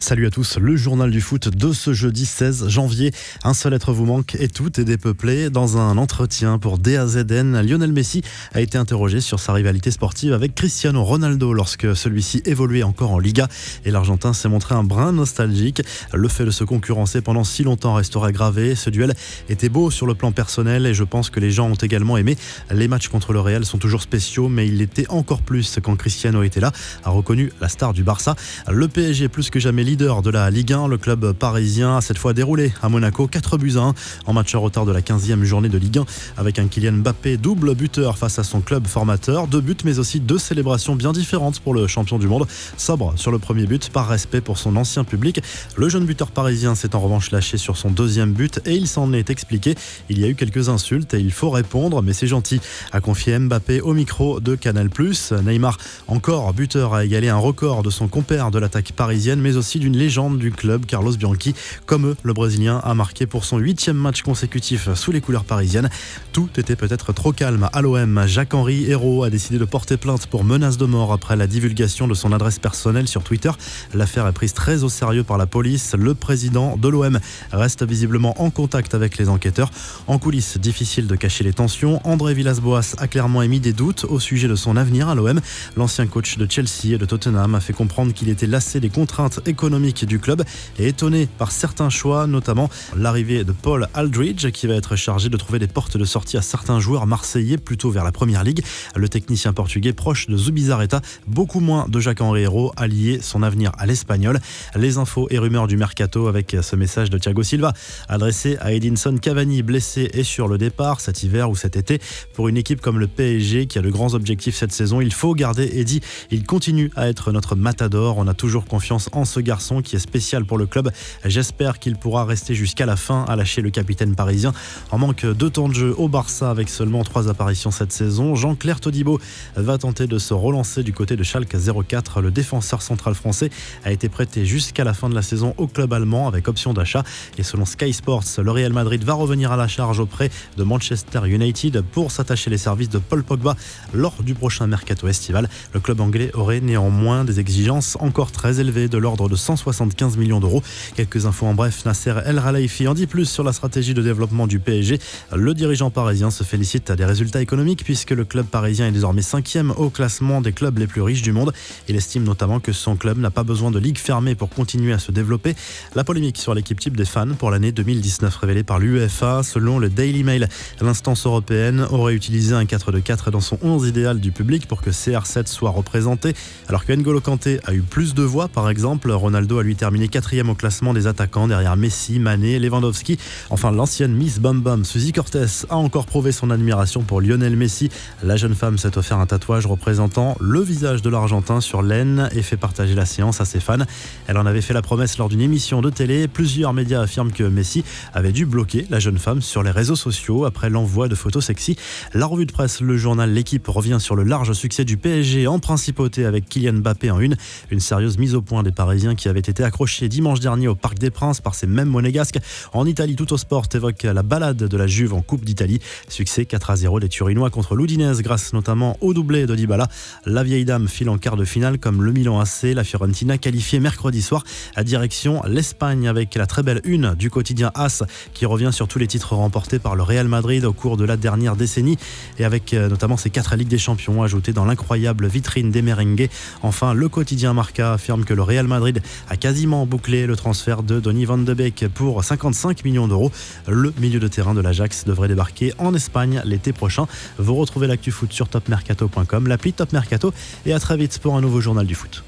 Salut à tous, le journal du foot de ce jeudi 16 janvier. Un seul être vous manque et tout est dépeuplé. Dans un entretien pour DAZN, Lionel Messi a été interrogé sur sa rivalité sportive avec Cristiano Ronaldo lorsque celui-ci évoluait encore en Liga. Et l'Argentin s'est montré un brin nostalgique. Le fait de se concurrencer pendant si longtemps restera gravé. Ce duel était beau sur le plan personnel et je pense que les gens ont également aimé. Les matchs contre le Real sont toujours spéciaux, mais il l'était encore plus quand Cristiano était là, a reconnu la star du Barça. Le PSG plus que jamais leader de la Ligue 1, le club parisien a cette fois déroulé à Monaco 4-1 en match en retard de la 15e journée de Ligue 1 avec un Kylian Mbappé double buteur face à son club formateur. 2 buts mais aussi 2 célébrations bien différentes pour le champion du monde. Sobre sur le premier but par respect pour son ancien public. Le jeune buteur parisien s'est en revanche lâché sur son deuxième but et il s'en est expliqué. Il y a eu quelques insultes et il faut répondre mais c'est gentil, a confié Mbappé au micro de Canal+. Neymar, encore buteur, a égalé un record de son compère de l'attaque parisienne mais aussi d'une légende du club, Carlos Bianchi. Comme eux, le Brésilien a marqué pour son 8e match consécutif sous les couleurs parisiennes. Tout était peut-être trop calme à l'OM. Jacques-Henri Hérault a décidé de porter plainte pour menace de mort après la divulgation de son adresse personnelle sur Twitter. L'affaire est prise très au sérieux par la police. Le président de l'OM reste visiblement en contact avec les enquêteurs. En coulisses, difficile de cacher les tensions. André Villas-Boas a clairement émis des doutes au sujet de son avenir à l'OM. L'ancien coach de Chelsea et de Tottenham a fait comprendre qu'il était lassé des contraintes économique du club et étonné par certains choix, notamment l'arrivée de Paul Aldridge qui va être chargé de trouver des portes de sortie à certains joueurs marseillais plutôt vers la première ligue. Le technicien portugais proche de Zubizarreta, beaucoup moins de Jacques-Henri Hérault, a lié son avenir à l'espagnol. Les infos et rumeurs du mercato avec ce message de Thiago Silva adressé à Edinson Cavani, blessé et sur le départ cet hiver ou cet été. Pour une équipe comme le PSG qui a de grands objectifs cette saison, il faut garder Eddy. Il continue à être notre matador. On a toujours confiance en ce garçon qui est spécial pour le club. J'espère qu'il pourra rester jusqu'à la fin, a lâché le capitaine parisien. En manque de temps de jeu au Barça avec seulement 3 apparitions cette saison, Jean-Claire Todibo va tenter de se relancer du côté de Schalke 04. Le défenseur central français a été prêté jusqu'à la fin de la saison au club allemand avec option d'achat. Et selon Sky Sports, le Real Madrid va revenir à la charge auprès de Manchester United pour s'attacher les services de Paul Pogba lors du prochain mercato estival. Le club anglais aurait néanmoins des exigences encore très élevées de l'ordre de 175 millions d'euros. Quelques infos en bref, Nasser El Khelaifi en dit plus sur la stratégie de développement du PSG. Le dirigeant parisien se félicite des résultats économiques puisque le club parisien est désormais 5e au classement des clubs les plus riches du monde. Il estime notamment que son club n'a pas besoin de ligue fermée pour continuer à se développer. La polémique sur l'équipe type des fans pour l'année 2019 révélée par l'UEFA, selon le Daily Mail, l'instance européenne aurait utilisé un 4-2-4 dans son 11 idéal du public pour que CR7 soit représenté, alors que N'Golo Kanté a eu plus de voix par exemple. Ronaldo a lui terminé 4e au classement des attaquants derrière Messi, Mané, Lewandowski. Enfin, l'ancienne Miss Bam Bam, Suzy Cortez, a encore prouvé son admiration pour Lionel Messi. La jeune femme s'est offert un tatouage représentant le visage de l'Argentin sur l'aine et fait partager la séance à ses fans. Elle en avait fait la promesse lors d'une émission de télé. Plusieurs médias affirment que Messi avait dû bloquer la jeune femme sur les réseaux sociaux après l'envoi de photos sexy. La revue de presse, le journal L'équipe revient sur le large succès du PSG en principauté avec Kylian Mbappé en une. Une sérieuse mise au point des Parisiens qui avaient été accrochés dimanche dernier au Parc des Princes par ces mêmes monégasques. En Italie, Tuttosport évoque la balade de la Juve en Coupe d'Italie. Succès 4-0 des Turinois contre l'Udinese grâce notamment au doublé de Dybala. La vieille dame file en quart de finale comme le Milan AC. La Fiorentina qualifiée mercredi soir à direction l'Espagne avec la très belle une du quotidien AS qui revient sur tous les titres remportés par le Real Madrid au cours de la dernière décennie et avec notamment ses 4 Ligues des Champions ajoutées dans l'incroyable vitrine des merengues. Enfin, le quotidien Marca affirme que le Real Madrid a quasiment bouclé le transfert de Donny van de Beek pour 55 millions d'euros. Le milieu de terrain de l'Ajax devrait débarquer en Espagne l'été prochain. Vous retrouvez l'actu foot sur topmercato.com, l'appli Top Mercato et à très vite pour un nouveau journal du foot.